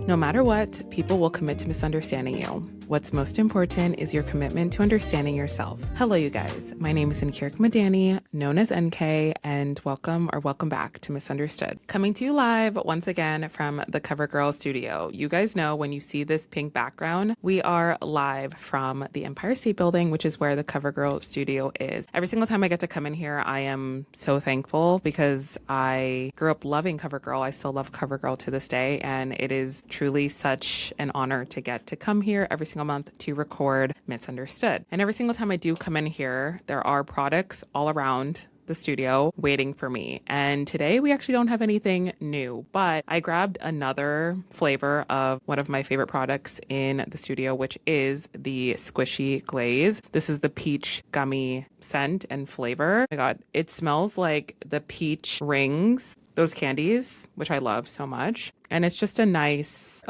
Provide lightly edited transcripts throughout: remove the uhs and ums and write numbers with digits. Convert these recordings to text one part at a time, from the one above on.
No matter what, people will commit to misunderstanding you. What's most important is your commitment to understanding yourself. Hello, you guys. My name is Nkirk Madani, known as NK, and welcome back to Misunderstood. Coming to you live once again from the CoverGirl studio. You guys know when you see this pink background, we are live from the Empire State Building, which is where the CoverGirl studio is. Every single time I get to come in here, I am so thankful because I grew up loving CoverGirl. I still love CoverGirl to this day, and it is truly such an honor to get to come here every single month to record Misunderstood. And every single time I do come in here, there are products all around the studio waiting for me. And today we actually don't have anything new, but I grabbed another flavor of one of my favorite products in the studio, which is the Squishy Glaze. This is the peach gummy scent and flavor. Oh my God, it smells like the peach rings, those candies, which I love so much. And it's just a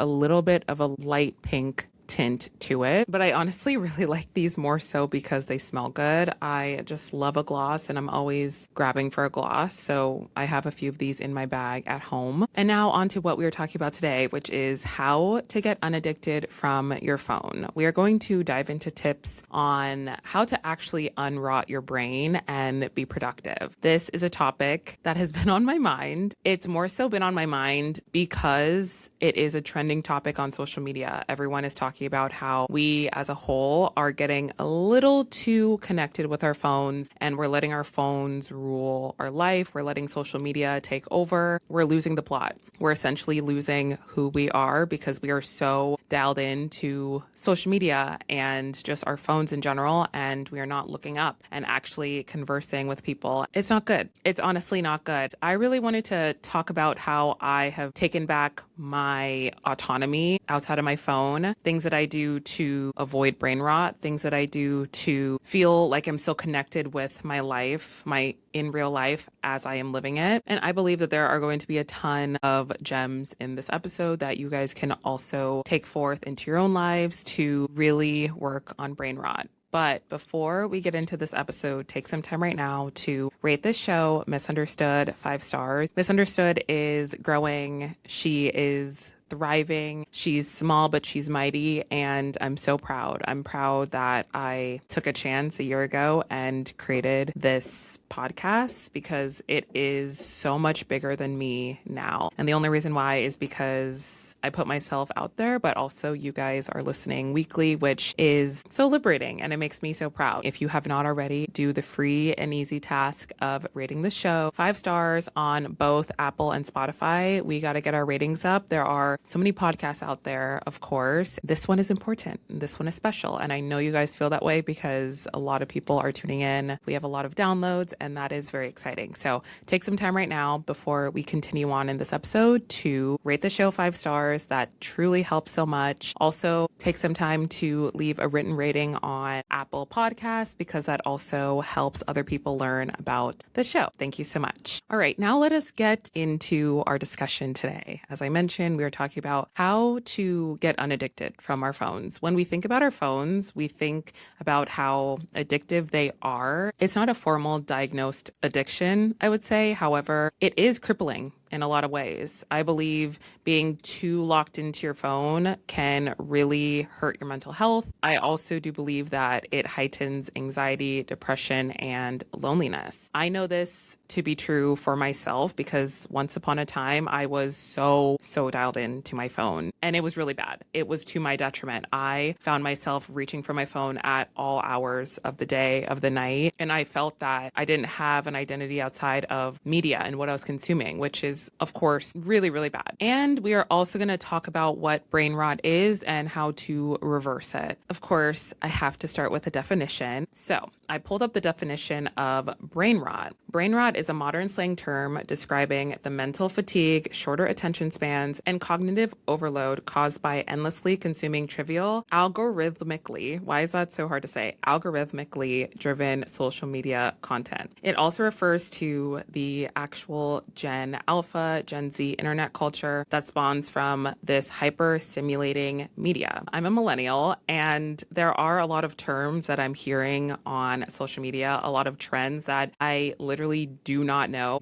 little bit of a light pink tint to it. But I honestly really like these more so because they smell good. I just love a gloss and I'm always grabbing for a gloss. So I have a few of these in my bag at home. And now on to what we are talking about today, which is how to get unaddicted from your phone. We are going to dive into tips on how to actually unrot your brain and be productive. This is a topic that has been on my mind. It's more so been on my mind because it is a trending topic on social media. Everyone is talking about how we as a whole are getting a little too connected with our phones and we're letting our phones rule our life. We're letting social media take over. We're losing the plot. We're essentially losing who we are because we are so dialed into social media and just our phones in general, and we are not looking up and actually conversing with people. It's not good. It's honestly not good. I really wanted to talk about how I have taken back my autonomy outside of my phone, things that I do to avoid brain rot, things that I do to feel like I'm still connected with my life, my in real life as I am living it. And I believe that there are going to be a ton of gems in this episode that you guys can also take forth into your own lives to really work on brain rot. But before we get into this episode, take some time right now to rate this show, Misunderstood, 5 stars. Misunderstood is growing. She is thriving. She's small, but she's mighty. And I'm so proud. I'm proud that I took a chance a year ago and created this podcast because it is so much bigger than me now. And the only reason why is because I put myself out there, but also you guys are listening weekly, which is so liberating. And it makes me so proud. If you have not already, do the free and easy task of rating the show 5 stars on both Apple and Spotify. We got to get our ratings up. There are so many podcasts out there, of course. This one is important. This one is special. And I know you guys feel that way because a lot of people are tuning in. We have a lot of downloads, and that is very exciting. So take some time right now before we continue on in this episode to rate the show 5 stars. That truly helps so much. Also, take some time to leave a written rating on Apple Podcasts because that also helps other people learn about the show. Thank you so much. All right, now let us get into our discussion today. As I mentioned, we are talking about how to get unaddicted from our phones. When we think about our phones, we think about how addictive they are. It's not a formal diagnosed addiction, I would say. However, it is crippling in a lot of ways. I believe being too locked into your phone can really hurt your mental health. I also do believe that it heightens anxiety, depression, and loneliness. I know this to be true for myself because once upon a time, I was so dialed into my phone and it was really bad. It was to my detriment. I found myself reaching for my phone at all hours of the day, of the night, and I felt that I didn't have an identity outside of media and what I was consuming, which is, of course, really, really bad. And we are also going to talk about what brain rot is and how to reverse it. Of course, I have to start with a definition. So I pulled up the definition of brain rot. Brain rot is a modern slang term describing the mental fatigue, shorter attention spans, and cognitive overload caused by endlessly consuming trivial, algorithmically, why is that so hard to say? Algorithmically driven social media content. It also refers to the actual Gen Alpha alpha, Gen Z internet culture that spawns from this hyper stimulating media. I'm a millennial, and there are a lot of terms that I'm hearing on social media, a lot of trends that I literally do not know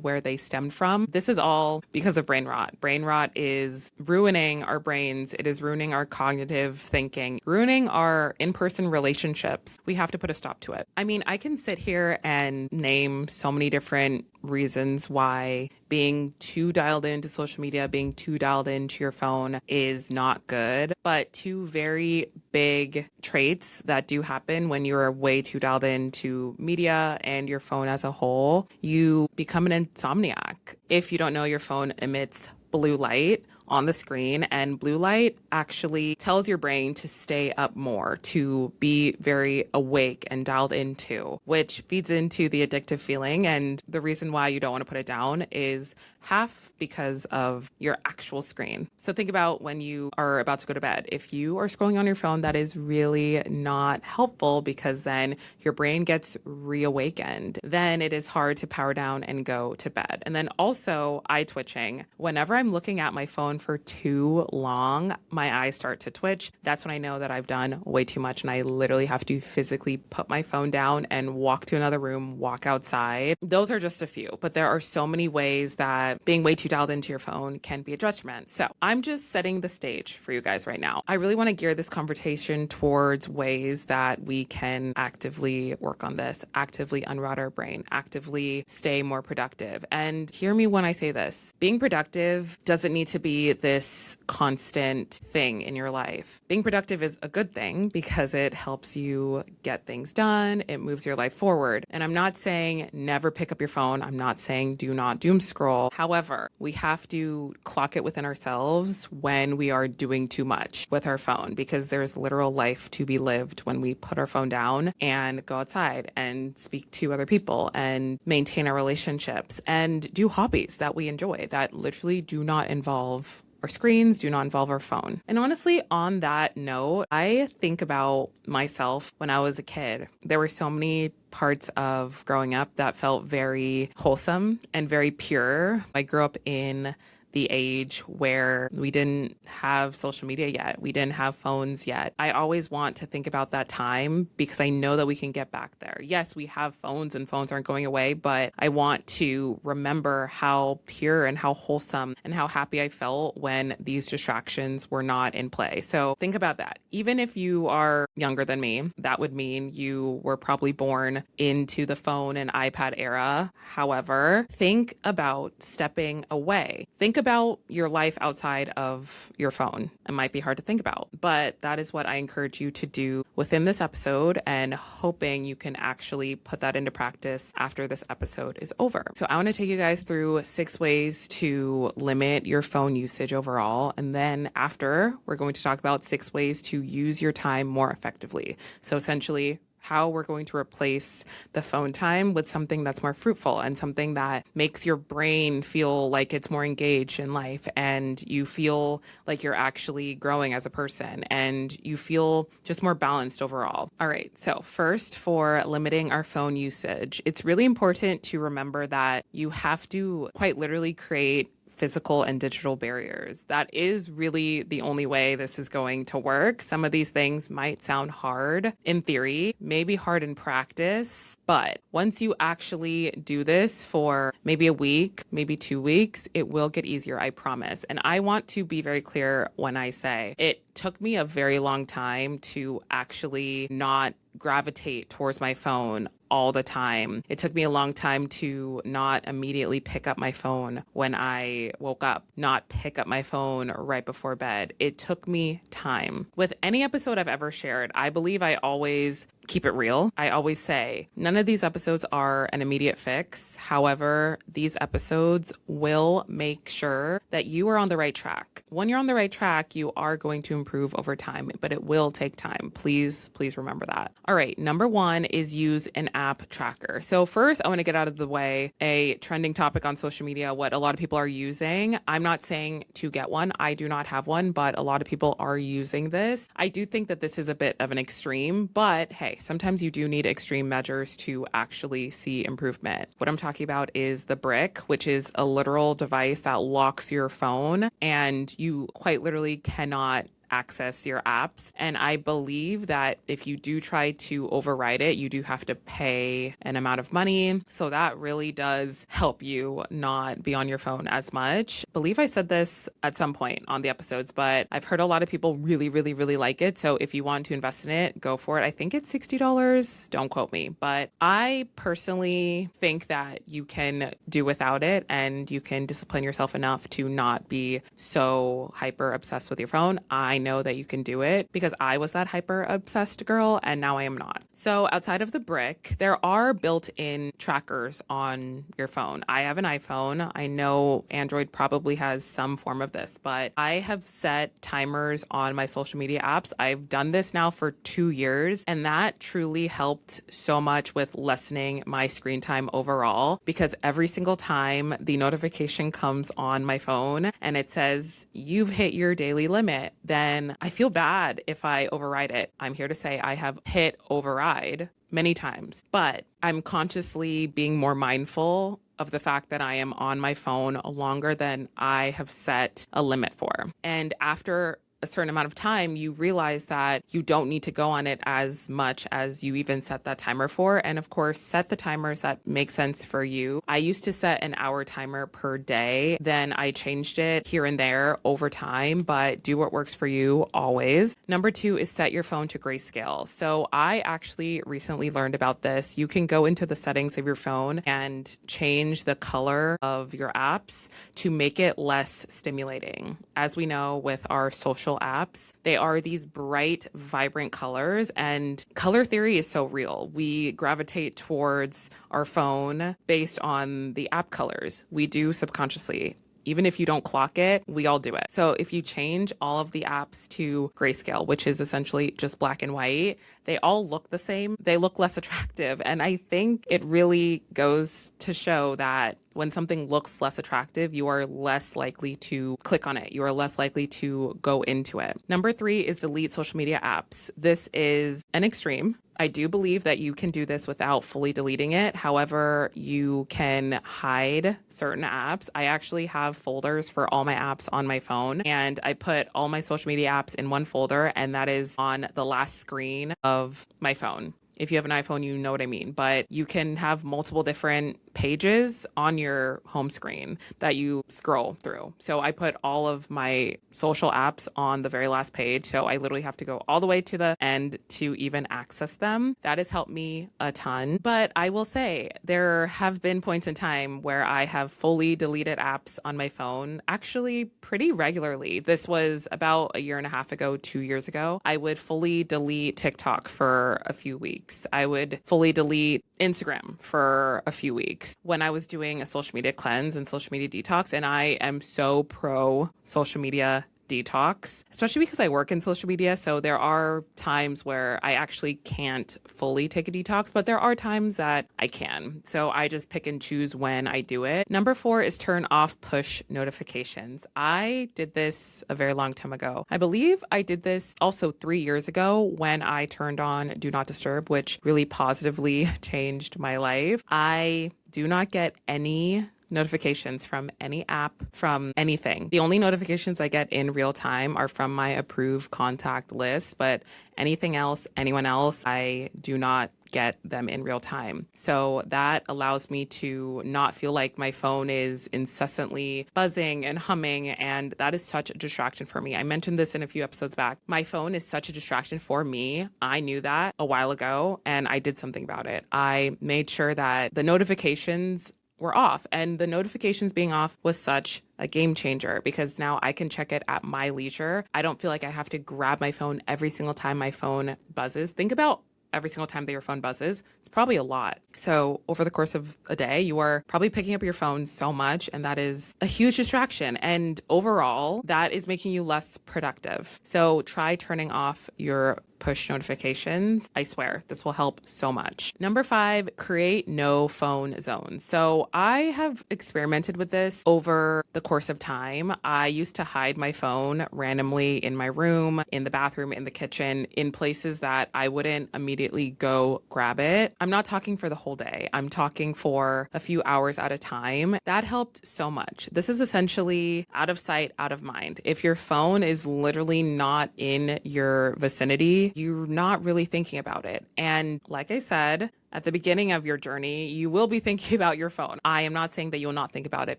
where they stemmed from. This is all because of brain rot. Brain rot is ruining our brains. It is ruining our cognitive thinking, ruining our in-person relationships. We have to put a stop to it. I mean, I can sit here and name so many different reasons why being too dialed into social media, being too dialed into your phone is not good. But two very big traits that do happen when you're way too dialed into media and your phone as a whole, you become an insomniac. If you don't know, your phone emits blue light on the screen, and blue light actually tells your brain to stay up more, to be very awake and dialed into, which feeds into the addictive feeling. And the reason why you don't want to put it down is half because of your actual screen. So think about when you are about to go to bed. If you are scrolling on your phone, that is really not helpful, because then your brain gets reawakened. Then it is hard to power down and go to bed. And then also eye twitching. Whenever I'm looking at my phone for too long, my eyes start to twitch. That's when I know that I've done way too much, and I literally have to physically put my phone down and walk to another room, walk outside. Those are just a few, but there are so many ways that being way too dialed into your phone can be a detriment. So I'm just setting the stage for you guys right now. I really want to gear this conversation towards ways that we can actively work on this, actively unrot our brain, actively stay more productive. And hear me when I say this. Being productive doesn't need to be this constant thing in your life. Being productive is a good thing because it helps you get things done. It moves your life forward. And I'm not saying never pick up your phone. I'm not saying do not doom scroll. However, we have to clock it within ourselves when we are doing too much with our phone, because there's literal life to be lived when we put our phone down and go outside and speak to other people and maintain our relationships and do hobbies that we enjoy that literally do not involve our screens, do not involve our phone. And honestly, on that note, I think about myself when I was a kid. There were so many parts of growing up that felt very wholesome and very pure. I grew up in the age where we didn't have social media yet. We didn't have phones yet. I always want to think about that time because I know that we can get back there. Yes, we have phones and phones aren't going away, but I want to remember how pure and how wholesome and how happy I felt when these distractions were not in play. So think about that. Even if you are younger than me, that would mean you were probably born into the phone and iPad era. However, think about stepping away. Think about your life outside of your phone. It might be hard to think about, but that is what I encourage you to do within this episode, and hoping you can actually put that into practice after this episode is over. So I want to take you guys through 6 ways to limit your phone usage overall. And then after, we're going to talk about 6 ways to use your time more effectively. So essentially, how we're going to replace the phone time with something that's more fruitful and something that makes your brain feel like it's more engaged in life, and you feel like you're actually growing as a person and you feel just more balanced overall. All right. So first, for limiting our phone usage, it's really important to remember that you have to quite literally create physical and digital barriers. That is really the only way this is going to work. Some of these things might sound hard in theory, maybe hard in practice, but once you actually do this for maybe a week, maybe 2 weeks, it will get easier, I promise. And I want to be very clear when I say it took me a very long time to actually not gravitate towards my phone all the time. It took me a long time to not immediately pick up my phone when I woke up, not pick up my phone right before bed. It took me time. With any episode I've ever shared, I believe I always keep it real. I always say none of these episodes are an immediate fix. However, these episodes will make sure that you are on the right track. When you're on the right track, you are going to improve over time, but it will take time. Please remember that. All right. Number 1 is use an app tracker. So first, I want to get out of the way a trending topic on social media, what a lot of people are using. I'm not saying to get one. I do not have one, but a lot of people are using this. I do think that this is a bit of an extreme, but hey, Sometimes you do need extreme measures to actually see improvement. What I'm talking about is the brick, which is a literal device that locks your phone, and you quite literally cannot access your apps. And I believe that if you do try to override it, you do have to pay an amount of money. So that really does help you not be on your phone as much. I believe I said this at some point on the episodes, but I've heard a lot of people really, really, really like it. So if you want to invest in it, go for it. I think it's $60. Don't quote me, but I personally think that you can do without it, and you can discipline yourself enough to not be so hyper obsessed with your phone. I know that you can do it because I was that hyper obsessed girl, and now I am not. So outside of the brick, there are built-in trackers on your phone. I have an iPhone. I know Android probably has some form of this, but I have set timers on my social media apps. I've done this now for 2 years, and that truly helped so much with lessening my screen time overall, because every single time the notification comes on my phone and it says you've hit your daily limit, then I feel bad if I override it. I'm here to say I have hit override many times, but I'm consciously being more mindful of the fact that I am on my phone longer than I have set a limit for. And after a certain amount of time, you realize that you don't need to go on it as much as you even set that timer for. And of course, set the timers that make sense for you. I used to set an hour timer per day. Then I changed it here and there over time, but do what works for you always. Number 2 is set your phone to grayscale. So I actually recently learned about this. You can go into the settings of your phone and change the color of your apps to make it less stimulating. As we know with our social apps, they are these bright, vibrant colors, and color theory is so real. We gravitate towards our phone based on the app colors. We do subconsciously. Even if you don't clock it, we all do it. So if you change all of the apps to grayscale, which is essentially just black and white, they all look the same. They look less attractive. And I think it really goes to show that when something looks less attractive, you are less likely to click on it. You are less likely to go into it. Number 3 is delete social media apps. This is an extreme. I do believe that you can do this without fully deleting it. However, you can hide certain apps. I actually have folders for all my apps on my phone, and I put all my social media apps in one folder, and that is on the last screen of my phone. If you have an iPhone, you know what I mean. But you can have multiple different pages on your home screen that you scroll through. So I put all of my social apps on the very last page. So I literally have to go all the way to the end to even access them. That has helped me a ton. But I will say there have been points in time where I have fully deleted apps on my phone, actually pretty regularly. This was about a year and a half ago, 2 years ago. I would fully delete TikTok for a few weeks. I would fully delete Instagram for a few weeks when I was doing a social media cleanse and social media detox. And I am so pro social media detox, especially because I work in social media. So there are times where I actually can't fully take a detox, but there are times that I can. So I just pick and choose when I do it. Number 4 is turn off push notifications. I did this a very long time ago. I believe I did this also 3 years ago when I turned on Do Not Disturb, which really positively changed my life. I do not get any notifications from any app, from anything. The only notifications I get in real time are from my approved contact list, but anything else, anyone else, I do not get them in real time. So that allows me to not feel like my phone is incessantly buzzing and humming, and that is such a distraction for me. I mentioned this in a few episodes back. My phone is such a distraction for me. I knew that a while ago, and I did something about it. I made sure that the notifications were off, and the notifications being off was such a game changer because now I can check it at my leisure. I don't feel like I have to grab my phone every single time my phone buzzes. Think about every single time that your phone buzzes. It's probably a lot. So over the course of a day, you are probably picking up your phone so much, and that is a huge distraction. And overall, that is making you less productive. So try turning off your push notifications. I swear this will help so much. Number 5, create no phone zones. So I have experimented with this over the course of time. I used to hide my phone randomly in my room, in the bathroom, in the kitchen, in places that I wouldn't immediately go grab it. I'm not talking for the whole day. I'm talking for a few hours at a time. That helped so much. This is essentially out of sight, out of mind. If your phone is literally not in your vicinity, you're not really thinking about it. And like I said, at the beginning of your journey, you will be thinking about your phone. I am not saying that you'll not think about it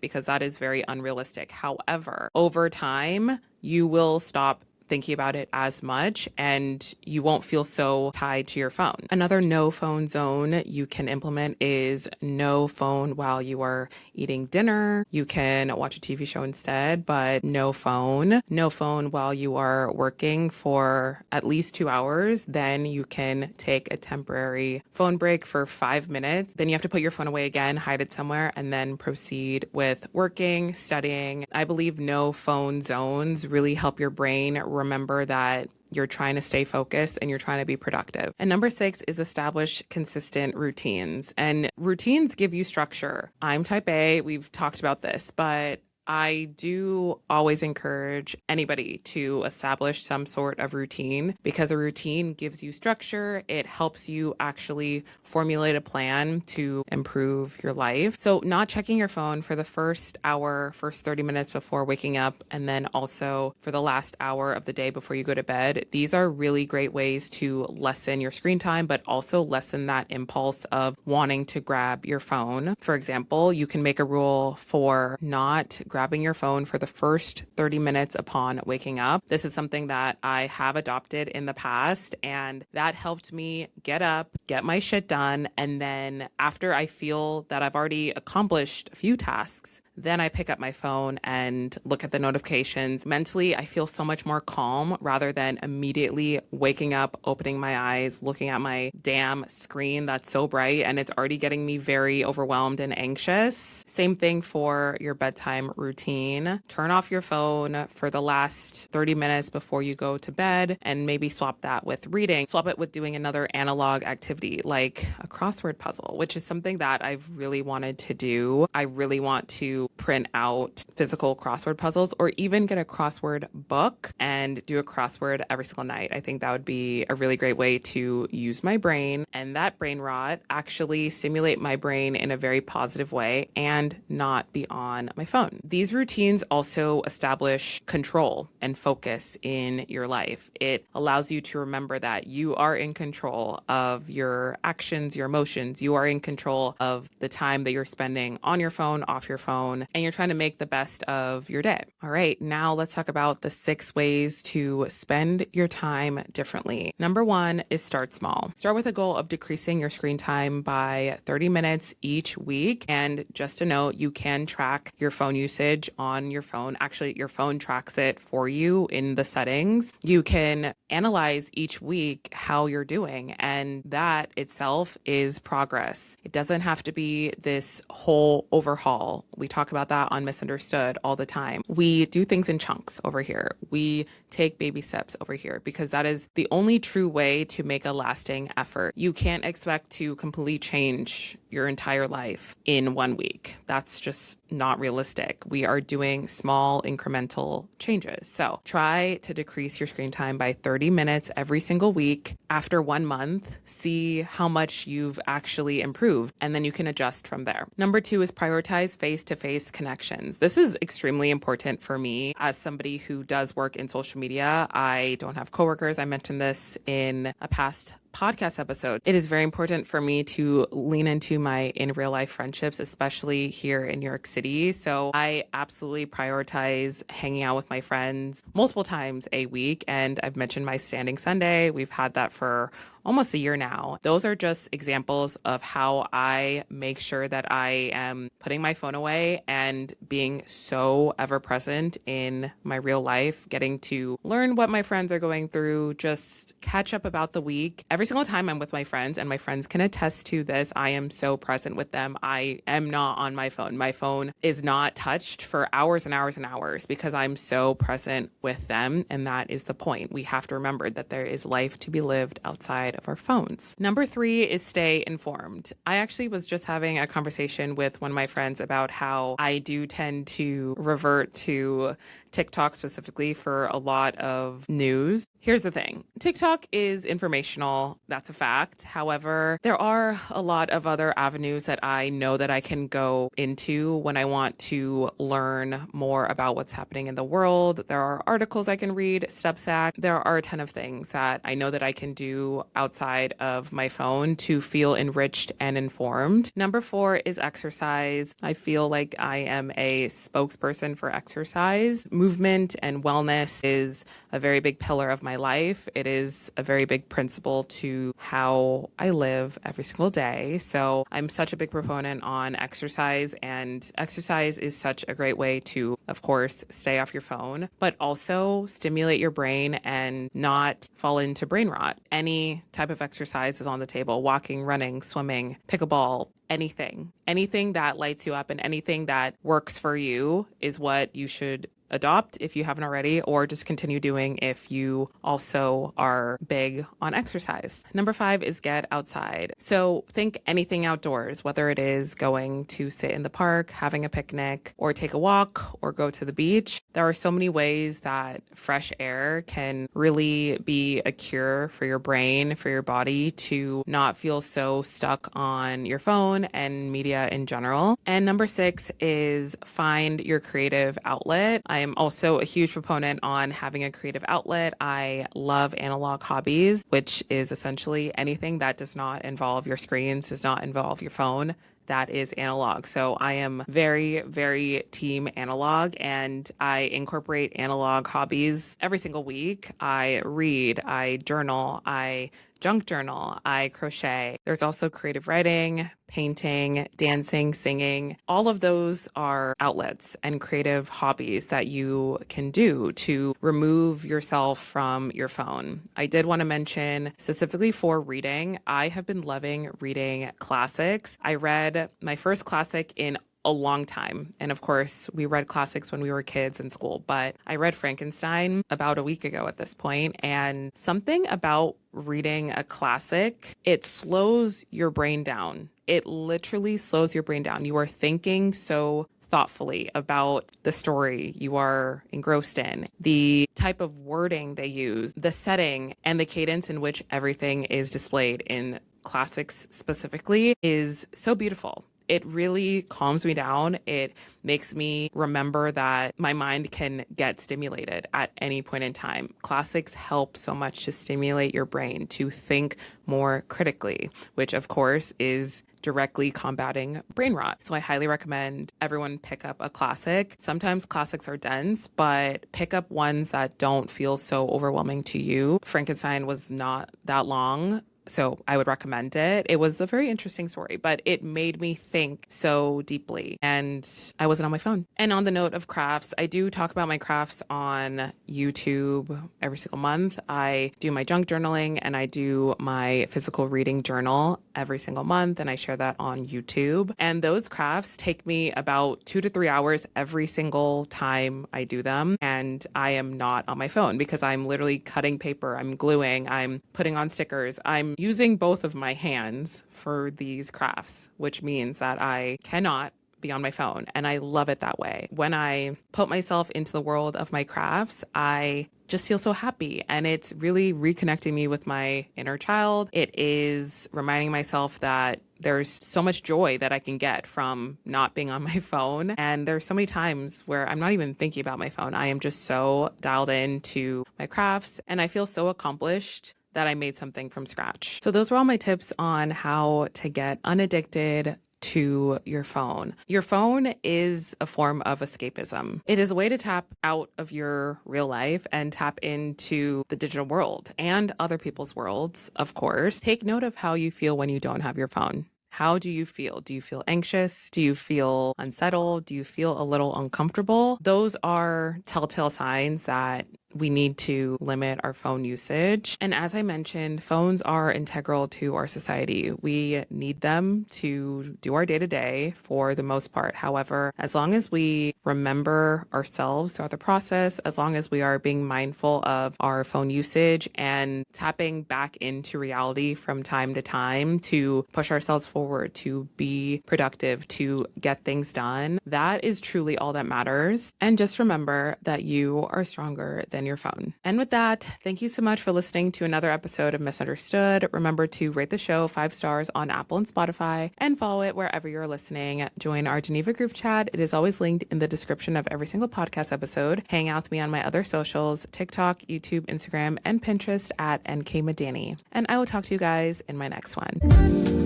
because that is very unrealistic. However, over time, you will stop thinking about it as much and you won't feel so tied to your phone. Another no phone zone you can implement is no phone while you are eating dinner. You can watch a TV show instead, but no phone. No phone while you are working for at least 2 hours. Then you can take a temporary phone break for 5 minutes. Then you have to put your phone away again, hide it somewhere, and then proceed with working, studying. I believe no phone zones really help your brain remember that you're trying to stay focused and you're trying to be productive. And number 6 is establish consistent routines. And routines give you structure. I'm type A. We've talked about this, but I do always encourage anybody to establish some sort of routine because a routine gives you structure. It helps you actually formulate a plan to improve your life. So not checking your phone for the first hour, first 30 minutes before waking up, and then also for the last hour of the day before you go to bed. These are really great ways to lessen your screen time, but also lessen that impulse of wanting to grab your phone. For example, you can make a rule for not grabbing your phone for the first 30 minutes upon waking up. This is something that I have adopted in the past, and that helped me get up, get my shit done, and then after I feel that I've already accomplished a few tasks, then I pick up my phone and look at the notifications. Mentally, I feel so much more calm rather than immediately waking up, opening my eyes, looking at my damn screen that's so bright and it's already getting me very overwhelmed and anxious. Same thing for your bedtime routine. Turn off your phone for the last 30 minutes before you go to bed and maybe swap that with reading. Swap it with doing another analog activity like a crossword puzzle, which is something that I've really wanted to do. I really want to print out physical crossword puzzles or even get a crossword book and do a crossword every single night. I think that would be a really great way to use my brain and that brain rot actually stimulate my brain in a very positive way and not be on my phone. These routines also establish control and focus in your life. It allows you to remember that you are in control of your actions, your emotions. You are in control of the time that you're spending on your phone, off your phone, and you're trying to make the best of your day. All right, now let's talk about the 6 ways to spend your time differently. Number 1 is start small. Start with a goal of decreasing your screen time by 30 minutes each week. And just a note, you can track your phone usage on your phone. Actually, your phone tracks it for you in the settings. You can analyze each week how you're doing, and that itself is progress. It doesn't have to be this whole overhaul. We talk about that on Misunderstood all the time. We do things in chunks over here. We take baby steps over here because that is the only true way to make a lasting effort. You can't expect to completely change your entire life in 1 week. That's just not realistic. We are doing small incremental changes. So try to decrease your screen time by 30 minutes every single week. After 1 month, see how much you've actually improved, and then you can adjust from there. Number 2 is prioritize face-to-face connections. This is extremely important for me as somebody who does work in social media. I don't have coworkers. I mentioned this in a past podcast episode. It is very important for me to lean into my in real life friendships, especially here in New York City. So I absolutely prioritize hanging out with my friends multiple times a week. And I've mentioned my Standing Sunday. We've had that for almost a year now. Those are just examples of how I make sure that I am putting my phone away and being so ever present in my real life, getting to learn what my friends are going through, just catch up about the week. Every single time I'm with my friends, and my friends can attest to this, I am so present with them. I am not on my phone. My phone is not touched for hours and hours and hours because I'm so present with them. And that is the point. We have to remember that there is life to be lived outside of our phones. Number 3 is stay informed. I actually was just having a conversation with one of my friends about how I do tend to revert to TikTok specifically for a lot of news. Here's the thing. TikTok is informational. That's a fact. However, there are a lot of other avenues that I know that I can go into when I want to learn more about what's happening in the world. There are articles I can read, Substack. There are a ton of things that I know that I can do outside of my phone to feel enriched and informed. Number 4 is exercise. I feel like I am a spokesperson for exercise. Movement and wellness is a very big pillar of my life. It is a very big principle to how I live every single day. So I'm such a big proponent on exercise, and exercise is such a great way to, of course, stay off your phone, but also stimulate your brain and not fall into brain rot. Any type of exercise is on the table: walking, running, swimming, pickleball, anything that lights you up and anything that works for you is what you should adopt if you haven't already, or just continue doing if you also are big on exercise. Number 5 is get outside. So think anything outdoors, whether it is going to sit in the park, having a picnic, or take a walk, or go to the beach. There are so many ways that fresh air can really be a cure for your brain, for your body, to not feel so stuck on your phone and media in general. And number 6 is find your creative outlet. I am also a huge proponent on having a creative outlet. I love analog hobbies, which is essentially anything that does not involve your screens, does not involve your phone. That is analog. So I am very, very team analog, and I incorporate analog hobbies every single week. I read, I journal, I junk journal, I crochet. There's also creative writing, painting, dancing, singing. All of those are outlets and creative hobbies that you can do to remove yourself from your phone. I did want to mention specifically for reading, I have been loving reading classics. I read my first classic in a long time. And of course, we read classics when we were kids in school, but I read Frankenstein about a week ago at this point, and something about reading a classic, it slows your brain down. It literally slows your brain down. You are thinking so thoughtfully about the story you are engrossed in, the type of wording they use, the setting, and the cadence in which everything is displayed in classics specifically is so beautiful. It really calms me down. It makes me remember that my mind can get stimulated at any point in time. Classics help so much to stimulate your brain to think more critically, which of course is directly combating brain rot. So I highly recommend everyone pick up a classic. Sometimes classics are dense, but pick up ones that don't feel so overwhelming to you. Frankenstein was not that long, so I would recommend it. It was a very interesting story, but it made me think so deeply, and I wasn't on my phone. And on the note of crafts, I do talk about my crafts on YouTube every single month. I do my junk journaling and I do my physical reading journal every single month, and I share that on YouTube. And those crafts take me about 2 to 3 hours every single time I do them, and I am not on my phone because I'm literally cutting paper, I'm gluing, I'm putting on stickers, I'm using both of my hands for these crafts, which means that I cannot be on my phone. And I love it that way. When I put myself into the world of my crafts, I just feel so happy. And it's really reconnecting me with my inner child. It is reminding myself that there's so much joy that I can get from not being on my phone. And there's so many times where I'm not even thinking about my phone. I am just so dialed into my crafts, and I feel so accomplished that I made something from scratch. So those were all my tips on how to get unaddicted to your phone. Your phone is a form of escapism. It is a way to tap out of your real life and tap into the digital world and other people's worlds, of course. Take note of how you feel when you don't have your phone. How do you feel? Do you feel anxious? Do you feel unsettled? Do you feel a little uncomfortable? Those are telltale signs that we need to limit our phone usage. And as I mentioned, phones are integral to our society. We need them to do our day-to-day for the most part. However, as long as we remember ourselves throughout the process, as long as we are being mindful of our phone usage and tapping back into reality from time to time to push ourselves forward, to be productive, to get things done, that is truly all that matters. And just remember that you are stronger than your phone. And with that, thank you so much for listening to another episode of Misunderstood. Remember to rate the show 5 stars on Apple and Spotify and follow it wherever you're listening. Join our Geneva group chat. It is always linked in the description of every single podcast episode. Hang out with me on my other socials, TikTok, YouTube, Instagram, and Pinterest at NKMadani. And I will talk to you guys in my next one.